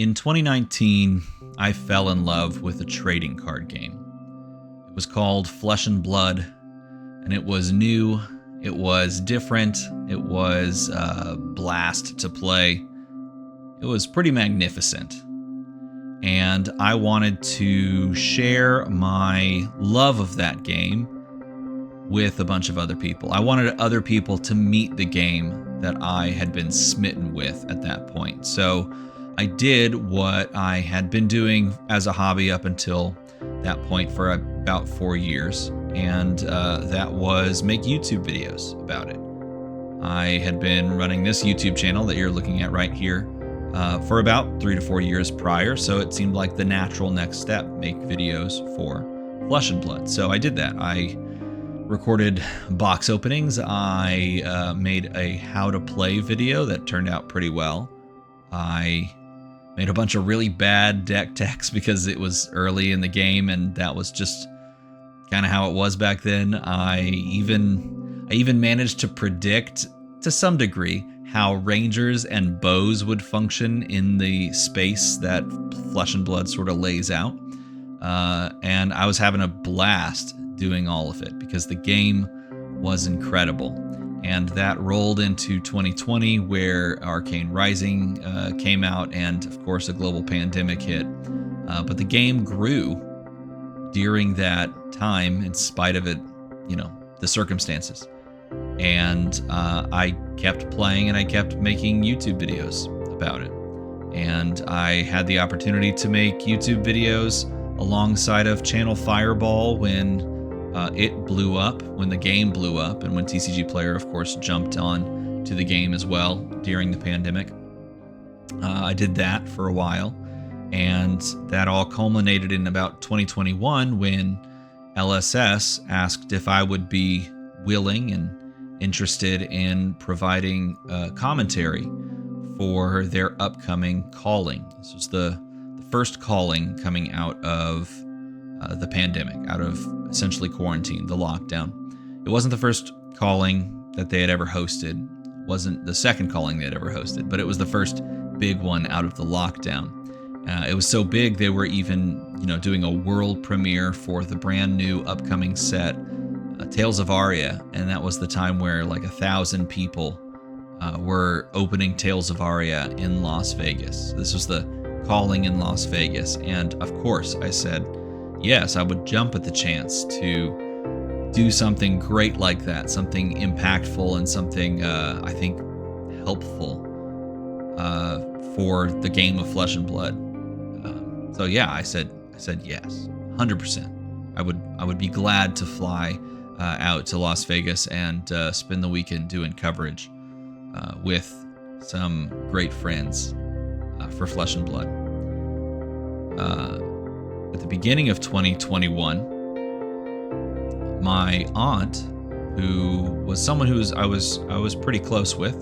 In 2019, I fell in love with a trading card game. It was called Flesh and Blood, and it was new, it was different, it was a blast to play. It was pretty magnificent. And I wanted to share my love of that game with a bunch of other people. I wanted other people to meet the game that I had been smitten with at that point. So I did what I had been doing as a hobby up until that point for about 4 years, and that was make YouTube videos about it. I had been running this YouTube channel that you're looking at right here for about 3 to 4 years prior, so it seemed like the natural next step, make videos for Flesh and Blood. So I did that. I recorded box openings. I made a how to play video that turned out pretty well. I made a bunch of really bad deck techs because it was early in the game, and that was just kind of how it was back then. I even managed to predict to some degree how rangers and bows would function in the space that Flesh and Blood sort of lays out. And I was having a blast doing all of it because the game was incredible. And that rolled into 2020, where Arcane Rising came out, and of course a global pandemic hit. But the game grew during that time in spite of it, the circumstances. And I kept playing, and I kept making YouTube videos about it. And I had the opportunity to make YouTube videos alongside of Channel Fireball when it blew up, when the game blew up, and when TCG Player, of course, jumped on to the game as well during the pandemic. I did that for a while, and that all culminated in about 2021 when LSS asked if I would be willing and interested in providing commentary for their upcoming calling. This was the first calling coming out of the pandemic, out of essentially quarantine, the lockdown. It wasn't the first calling that they had ever hosted, wasn't the second calling they had ever hosted, but it was the first big one out of the lockdown. It was so big they were even, doing a world premiere for the brand new upcoming set, Tales of Aria, and that was the time where like 1,000 people were opening Tales of Aria in Las Vegas. This was the calling in Las Vegas, and of course I said yes, I would jump at the chance to do something great like that, something impactful and something I think helpful for the game of Flesh and Blood. So yeah, I said yes, 100%. I would be glad to fly out to Las Vegas and spend the weekend doing coverage with some great friends for Flesh and Blood. At the beginning of 2021, my aunt, who was someone I was pretty close with,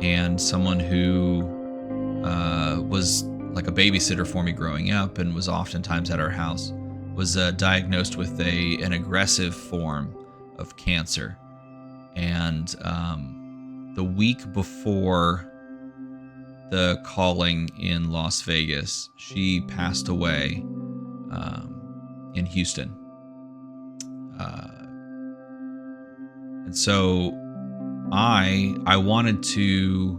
and someone who was like a babysitter for me growing up and was oftentimes at our house, was diagnosed with an aggressive form of cancer. And the week before the calling in Las Vegas, she passed away in Houston. And so I wanted to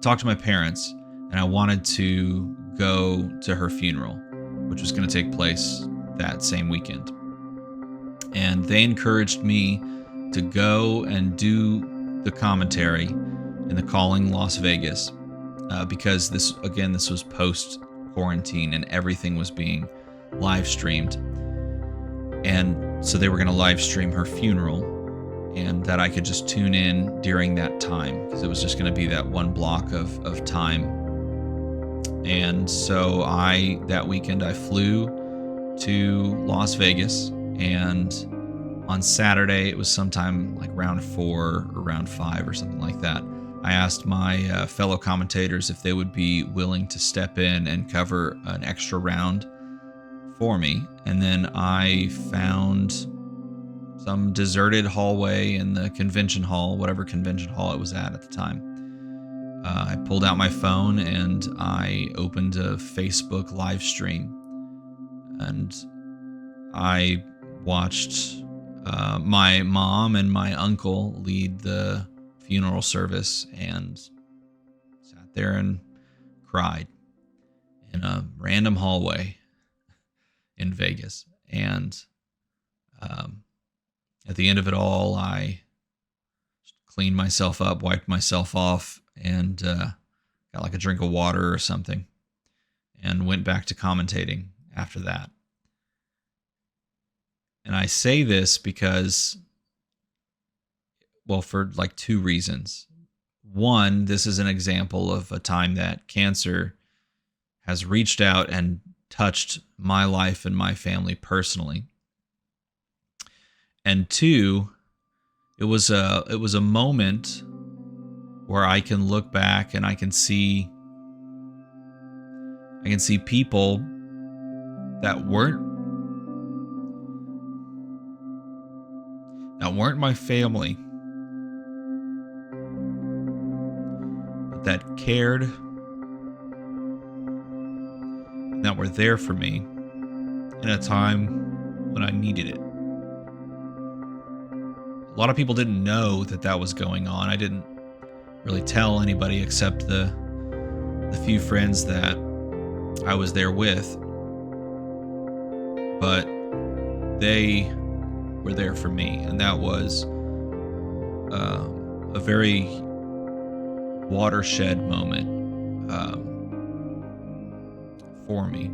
talk to my parents, and I wanted to go to her funeral, which was going to take place that same weekend. And they encouraged me to go and do the commentary in the calling Las Vegas, because this was post quarantine and everything was being live streamed. And so they were going to live stream her funeral, and that I could just tune in during that time, because it was just going to be that one block of time. And so that weekend I flew to Las Vegas, and on Saturday, it was sometime like round 4 or round 5 or something like that, I asked my fellow commentators if they would be willing to step in and cover an extra round for me. And then I found some deserted hallway in the convention hall, whatever convention hall it was at the time. I pulled out my phone and I opened a Facebook live stream, and I watched my mom and my uncle lead the funeral service, and sat there and cried in a random hallway in Vegas. And at the end of it all, I cleaned myself up, wiped myself off, and got like a drink of water or something, and went back to commentating after that. And I say this because, well, for like two reasons. One, this is an example of a time that cancer has reached out and touched my life and my family personally. And two, it was a moment where I can look back and I can see people that weren't my family, but that cared, and that were there for me in a time when I needed it. A lot of people didn't know that was going on. I didn't really tell anybody except the few friends that I was there with. But they were there for me, and that was a very watershed moment for me.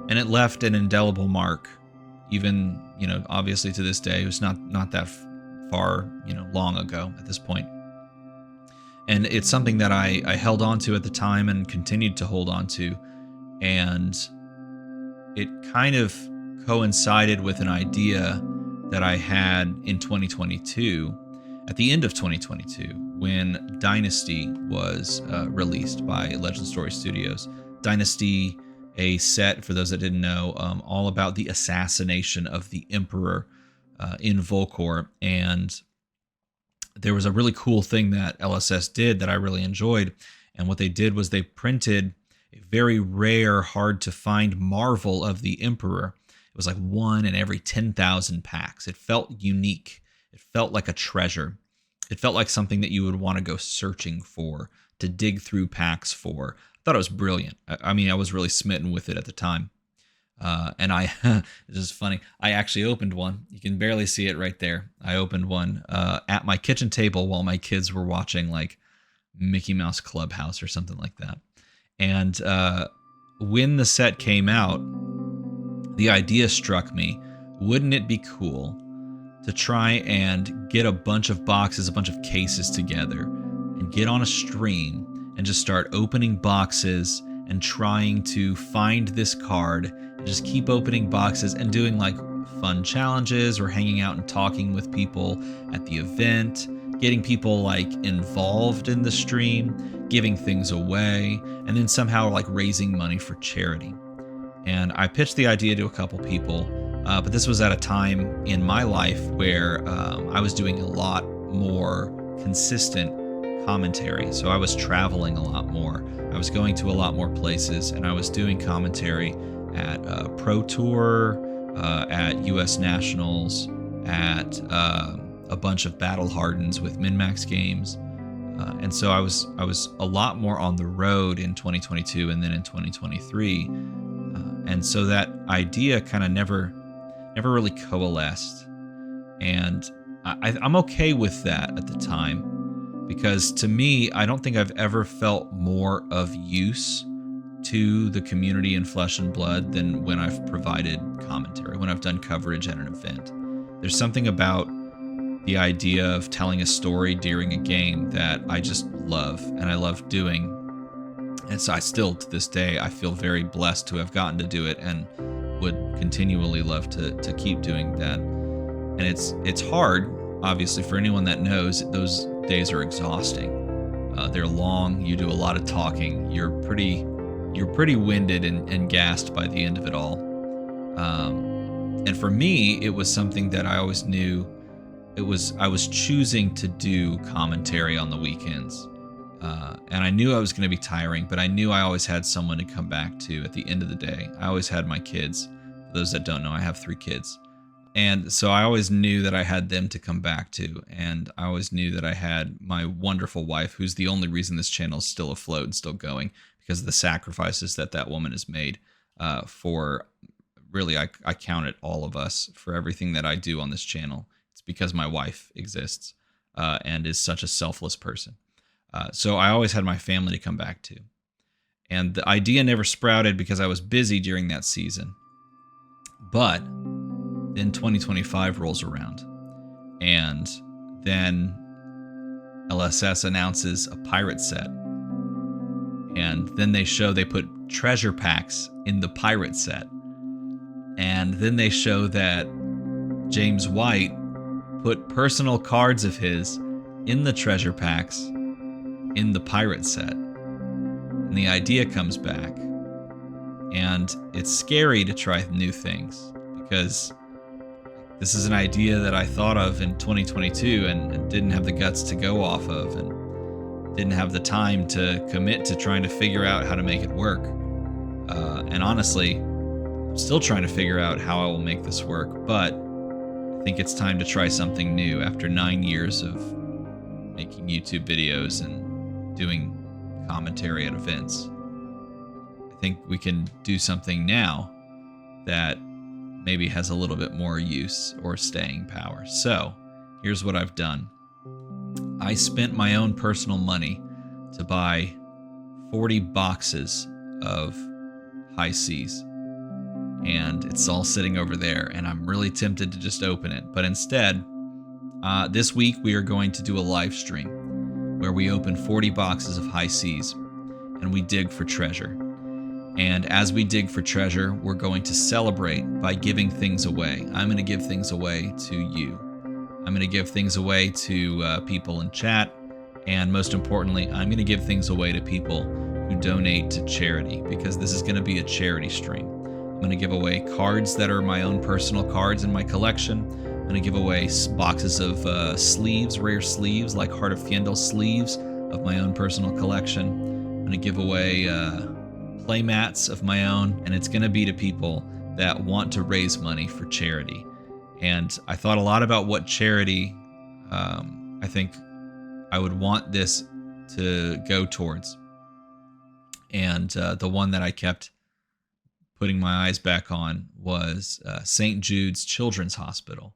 And it left an indelible mark, even, obviously to this day. It was not that far, long ago at this point. And it's something that I held on to at the time and continued to hold on to. And it kind of coincided with an idea that I had in 2022, at the end of 2022, when Dynasty was released by Legend Story Studios. Dynasty, a set, for those that didn't know, all about the assassination of the Emperor in Volcor. And there was a really cool thing that LSS did that I really enjoyed. And what they did was they printed a very rare, hard to find marvel of the Emperor. It was like one in every 10,000 packs. It felt unique. It felt like a treasure. It felt like something that you would want to go searching for, to dig through packs for. I thought it was brilliant. I mean, I was really smitten with it at the time. And this is funny, I actually opened one. You can barely see it right there. I opened one at my kitchen table while my kids were watching like Mickey Mouse Clubhouse or something like that. And when the set came out, the idea struck me, wouldn't it be cool to try and get a bunch of boxes, a bunch of cases together, and get on a stream and just start opening boxes and trying to find this card, and just keep opening boxes and doing like fun challenges, or hanging out and talking with people at the event, getting people like involved in the stream, giving things away, and then somehow like raising money for charity. And I pitched the idea to a couple people, but this was at a time in my life where I was doing a lot more consistent commentary. So I was traveling a lot more. I was going to a lot more places, and I was doing commentary at Pro Tour, at US Nationals, at a bunch of Battle Hardens with MinMax games. And so I was a lot more on the road in 2022 and then in 2023. And so that idea kind of never really coalesced. And I'm okay with that at the time, because to me, I don't think I've ever felt more of use to the community in Flesh and Blood than when I've provided commentary, when I've done coverage at an event. There's something about the idea of telling a story during a game that I just love, and I love doing. And so I still, to this day, I feel very blessed to have gotten to do it, and would continually love to keep doing that. And it's hard, obviously, for anyone that knows. Those days are exhausting. They're long. You do a lot of talking. You're pretty winded and gassed by the end of it all. And for me, it was something that I always knew I was choosing to do commentary on the weekends. And I knew I was going to be tiring, but I knew I always had someone to come back to at the end of the day. I always had my kids. For those that don't know, I have 3 kids. And so I always knew that I had them to come back to. And I always knew that I had my wonderful wife, who's the only reason this channel is still afloat and still going, because of the sacrifices that that woman has made for, really, I count it all of us, for everything that I do on this channel. It's because my wife exists and is such a selfless person. So I always had my family to come back to. And the idea never sprouted because I was busy during that season. But then 2025 rolls around. And then LSS announces a pirate set. And then they put treasure packs in the pirate set. And then they show that James White put personal cards of his in the treasure packs in the pirate set. And the idea comes back. And it's scary to try new things, because this is an idea that I thought of in 2022 and didn't have the guts to go off of, and didn't have the time to commit to trying to figure out how to make it work. And honestly, I'm still trying to figure out how I will make this work, but I think it's time to try something new after 9 years of making YouTube videos and doing commentary at events. I think we can do something now that maybe has a little bit more use or staying power. So here's what I've done. I spent my own personal money to buy 40 boxes of high C's. And it's all sitting over there, and I'm really tempted to just open it. But instead, this week we are going to do a live stream where we open 40 boxes of high C's and we dig for treasure. And as we dig for treasure, we're going to celebrate by giving things away. I'm going to give things away to you. I'm going to give things away to people in chat. And most importantly, I'm going to give things away to people who donate to charity, because this is going to be a charity stream. I'm going to give away cards that are my own personal cards in my collection. I'm going to give away boxes of sleeves, rare sleeves, like Heart of Fjendel sleeves of my own personal collection. I'm going to give away play mats of my own, and it's going to be to people that want to raise money for charity. And I thought a lot about what charity I think I would want this to go towards. And the one that I kept putting my eyes back on was St. Jude's Children's Hospital,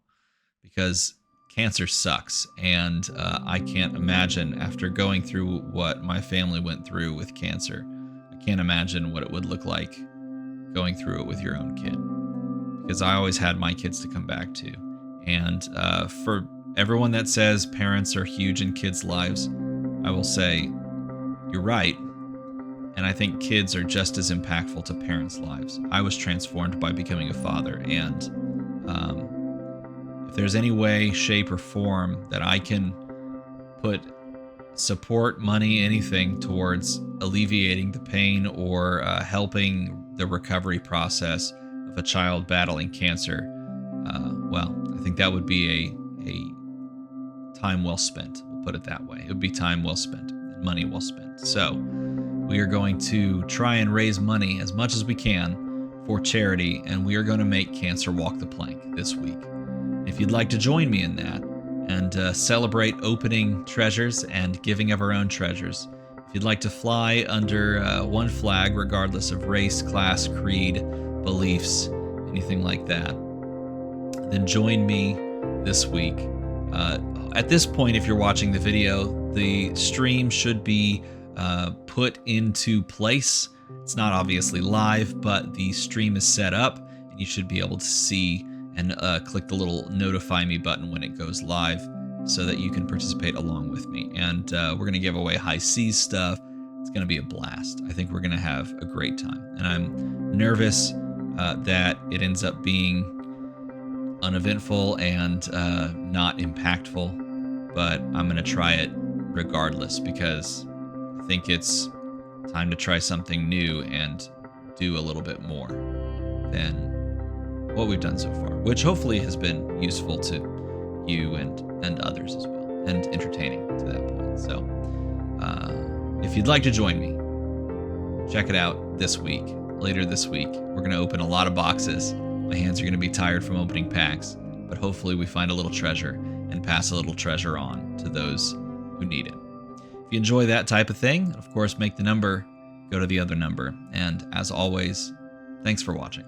because cancer sucks. And I can't imagine, after going through what my family went through with cancer, I can't imagine what it would look like going through it with your own kid, because I always had my kids to come back to. And for everyone that says parents are huge in kids' lives, I will say, you're right. And I think kids are just as impactful to parents' lives. I was transformed by becoming a father. And if there's any way, shape, or form that I can put support, money, anything towards alleviating the pain or helping the recovery process of a child battling cancer, well, I think that would be a time well spent. We'll put it that way. It would be time well spent and money well spent. So we are going to try and raise money as much as we can for charity, and we are going to make cancer walk the plank this week. If you'd like to join me in that and celebrate opening treasures and giving of our own treasures, if you'd like to fly under one flag, regardless of race, class, creed, beliefs, anything like that, then join me this week. At this point, if you're watching the video, the stream should be put into place. It's not obviously live, but the stream is set up, and you should be able to see and click the little notify me button when it goes live so that you can participate along with me. And we're going to give away high C's stuff. It's going to be a blast. I think we're going to have a great time. And I'm nervous that it ends up being uneventful and not impactful, but I'm going to try it regardless, because I think it's time to try something new and do a little bit more than what we've done so far, which hopefully has been useful to you and others as well, and entertaining to that point. So if you'd like to join me, check it out this week. Later this week, we're going to open a lot of boxes. My hands are going to be tired from opening packs, but hopefully we find a little treasure and pass a little treasure on to those who need it. If you enjoy that type of thing, of course, make the number go to the other number. And as always, thanks for watching.